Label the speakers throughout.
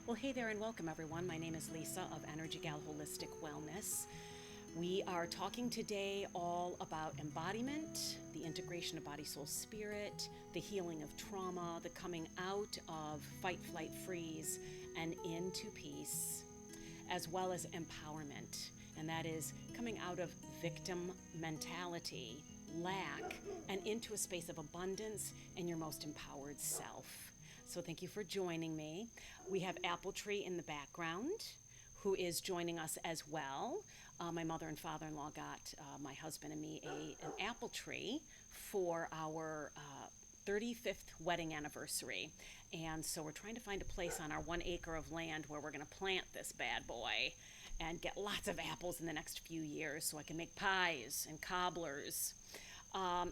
Speaker 1: Well, hey there and welcome everyone. My name is Lisa of EnergieGal Holistic Wellness. We are talking today all about embodiment, the integration of body, soul, spirit, the healing of trauma, the coming out of fight, flight, freeze, and into peace, as well as empowerment. And that is coming out of victim mentality, lack, and into a space of abundance and your most empowered self. So thank you for joining me. We have Apple Tree in the background, who is joining us as well. My mother and father-in-law got my husband and me an apple tree for our 35th wedding anniversary. And so we're trying to find a place on our 1 acre of land where we're going to plant this bad boy and get lots of apples in the next few years so I can make pies and cobblers.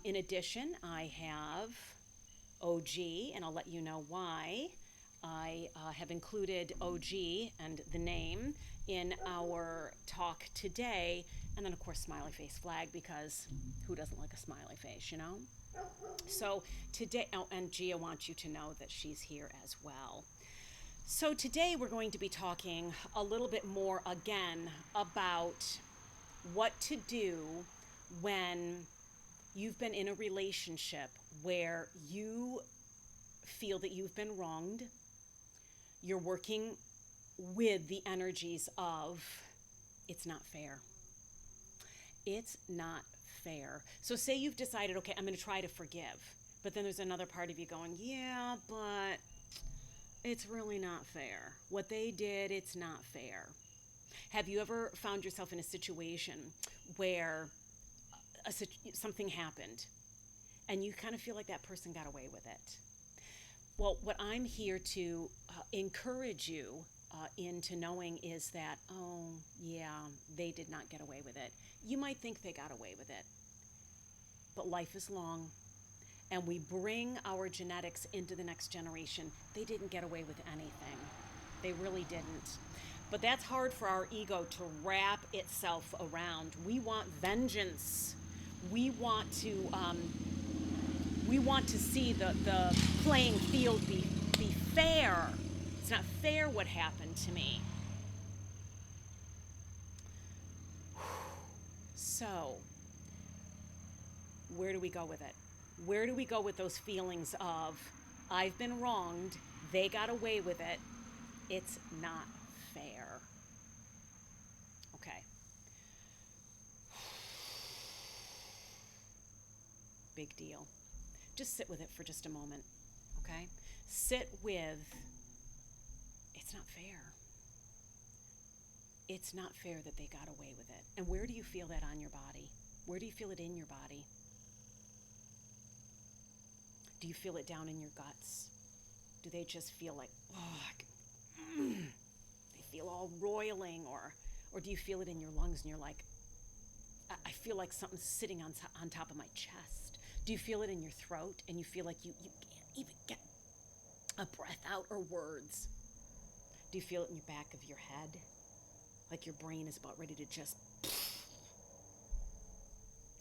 Speaker 1: In addition, I have OG, and I'll let you know why. I have included OG and the name in our talk today, and then of course smiley face flag, because who doesn't like a smiley face, you know? So today, oh, and Gia wants you to know that she's here as well. So today we're going to be talking a little bit more again about what to do when you've been in a relationship where you feel that you've been wronged. You're working with the energies of, it's not fair. It's not fair. So say you've decided, okay, I'm going to try to forgive. But then there's another part of you going, yeah, but it's really not fair. What they did, it's not fair. Have you ever found yourself in a situation where something happened and you kind of feel like that person got away with it? Well, what I'm here to encourage you into knowing is that, oh, yeah, they did not get away with it. You might think they got away with it, but life is long, and we bring our genetics into the next generation. They didn't get away with anything. They really didn't. But that's hard for our ego to wrap itself around. We want vengeance. We want to see the playing field be fair. It's not fair what happened to me. So, where do we go with it? Where do we go with those feelings of, I've been wronged, they got away with it, it's not fair? Okay. Big deal. Just sit with it for just a moment, okay? Sit with, it's not fair. It's not fair that they got away with it. And where do you feel that on your body? Where do you feel it in your body? Do you feel it down in your guts? Do they just feel like, they feel all roiling, or do you feel it in your lungs and you're like, I feel like something's sitting on top of my chest? Do you feel it in your throat and you feel like you can't even get a breath out or words? Do you feel it in your back of your head? Like your brain is about ready to just... Do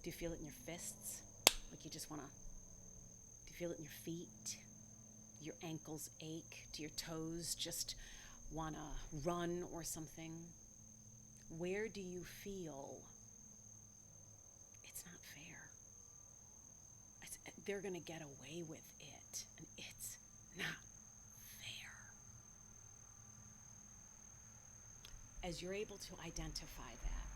Speaker 1: you feel it in your fists? Like you just want to... Do you feel it in your feet? Your ankles ache? Do your toes just want to run or something? Where do you feel it's not fair? They're going to get away with it, and it's not fair. As you're able to identify that,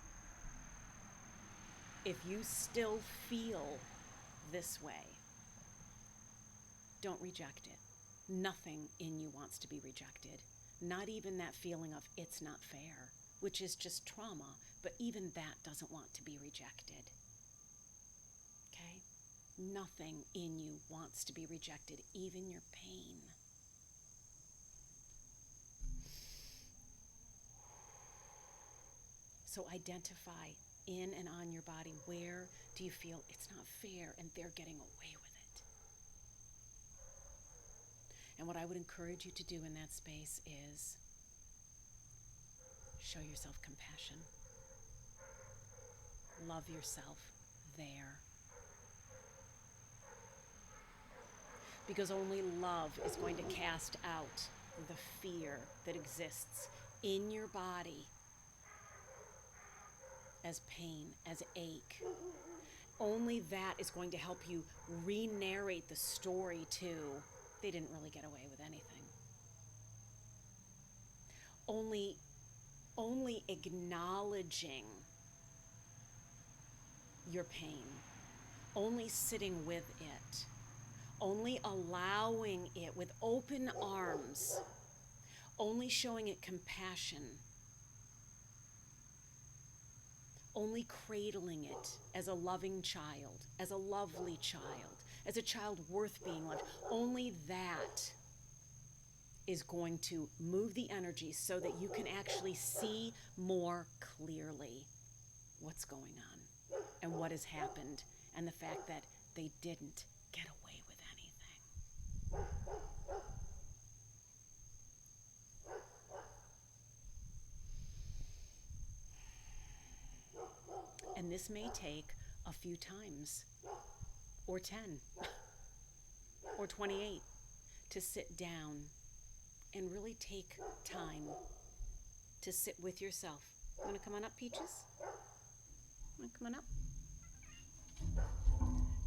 Speaker 1: if you still feel this way, don't reject it. Nothing in you wants to be rejected. Not even that feeling of it's not fair, which is just trauma, but even that doesn't want to be rejected. Okay? Nothing in you wants to be rejected, even your pain. So identify in and on your body, where do you feel it's not fair and they're getting away with it? And what I would encourage you to do in that space is show yourself compassion. Love yourself there. Because only love is going to cast out the fear that exists in your body as pain, as ache. Only that is going to help you re-narrate the story to, they didn't really get away with anything. Only acknowledging your pain, only sitting with it, only allowing it with open arms, only showing it compassion, only cradling it as a loving child, as a lovely child, as a child worth being loved. Only that is going to move the energy so that you can actually see more clearly what's going on and what has happened, and the fact that they didn't get away with anything. And this may take a few times, or 10, or 28, to sit down and really take time to sit with yourself. You want to come on up, Peaches? Want to come on up?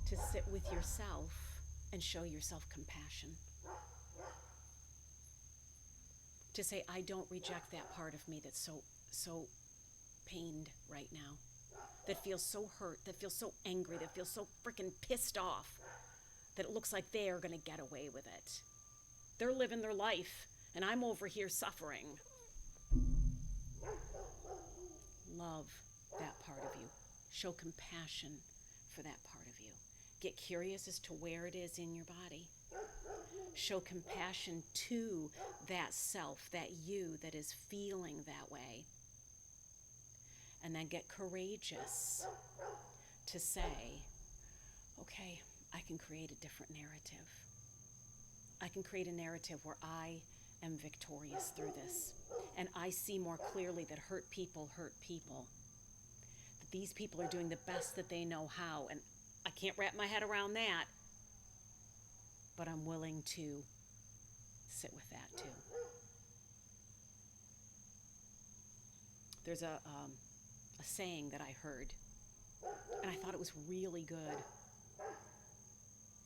Speaker 1: To sit with yourself and show yourself compassion. To say, I don't reject that part of me that's so pained right now, that feels so hurt, that feels so angry, that feels so freaking pissed off, that it looks like they are going to get away with it. They're living their life, and I'm over here suffering. Love that part of you. Show compassion for that part of you. Get curious as to where it is in your body. Show compassion to that self, that you that is feeling that way. And then get courageous to say, okay, I can create a different narrative. I can create a narrative where I am victorious through this. And I see more clearly that hurt people hurt people. That these people are doing the best that they know how. And I can't wrap my head around that. But I'm willing to sit with that too. There's a saying that I heard, and I thought it was really good.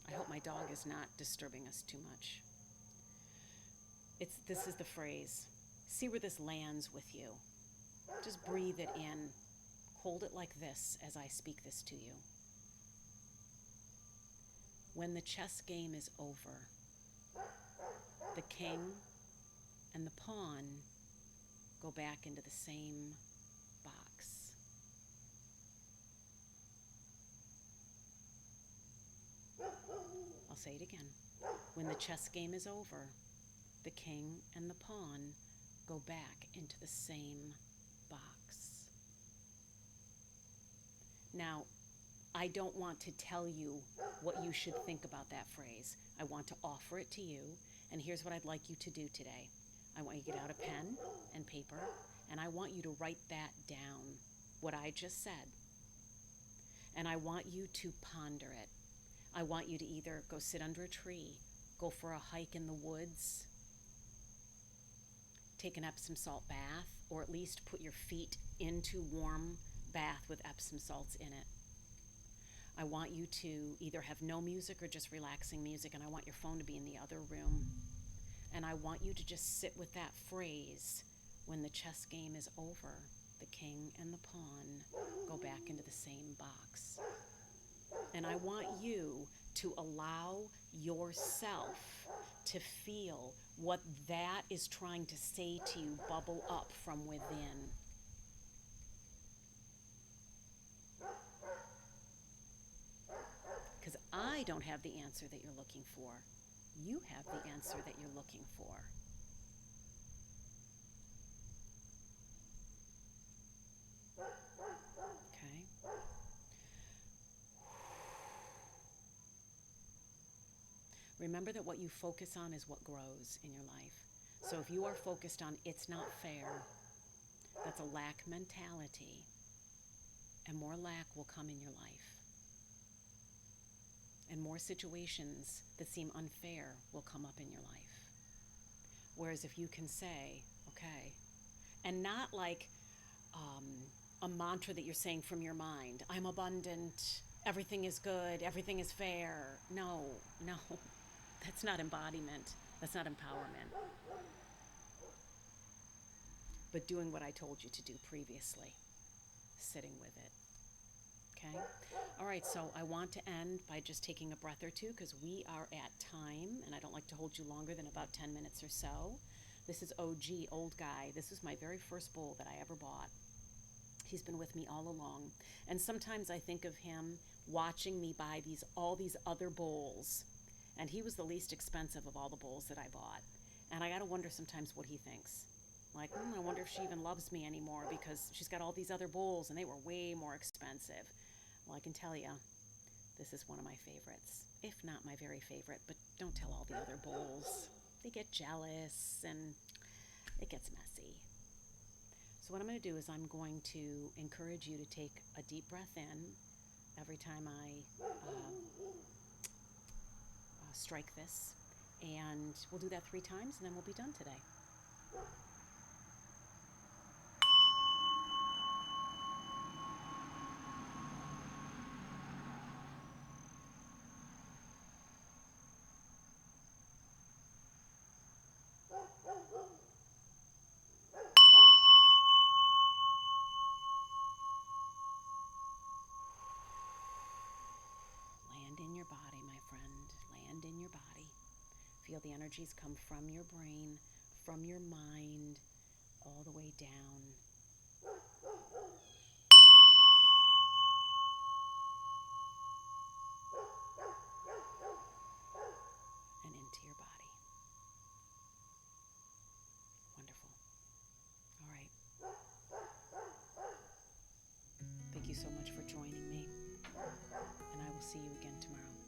Speaker 1: I hope my dog is not disturbing us too much. This is the phrase, see where this lands with you. Just breathe it in. Hold it like this as I speak this to you. When the chess game is over, the king and the pawn go back into the same box. I'll say it again. When the chess game is over, the king and the pawn go back into the same box. Now, I don't want to tell you what you should think about that phrase. I want to offer it to you, and here's what I'd like you to do today. I want you to get out a pen and paper, and I want you to write that down, what I just said. And I want you to ponder it. I want you to either go sit under a tree, go for a hike in the woods, take an Epsom salt bath, or at least put your feet into warm bath with Epsom salts in it. I want you to either have no music or just relaxing music, and I want your phone to be in the other room. And I want you to just sit with that phrase, when the chess game is over, the king and the pawn go back into the same box. And I want you to allow yourself to feel what that is trying to say to you bubble up from within. Because I don't have the answer that you're looking for. You have the answer that you're looking for. Okay? Remember that what you focus on is what grows in your life. So if you are focused on it's not fair, that's a lack mentality, and more lack will come in your life. And more situations that seem unfair will come up in your life. Whereas if you can say, okay, and not like a mantra that you're saying from your mind, I'm abundant, everything is good, everything is fair. No, no, that's not embodiment, that's not empowerment. But doing what I told you to do previously, sitting with it. Okay? All right, so I want to end by just taking a breath or two because we are at time and I don't like to hold you longer than about 10 minutes or so. This is OG, old guy. This was my very first bowl that I ever bought. He's been with me all along. And sometimes I think of him watching me buy all these other bowls. And he was the least expensive of all the bowls that I bought. And I got to wonder sometimes what he thinks. Like, I wonder if she even loves me anymore because she's got all these other bowls and they were way more expensive. Well, I can tell you, this is one of my favorites, if not my very favorite, but don't tell all the other bowls. They get jealous and it gets messy. So what I'm going to do is I'm going to encourage you to take a deep breath in every time I strike this. And we'll do that 3 times and then we'll be done today. Land in your body, my friend. Land in your body. Feel the energies come from your brain, from your mind, all the way down. And into your body. Wonderful. All right. Thank you so much for joining me. And I will see you again tomorrow.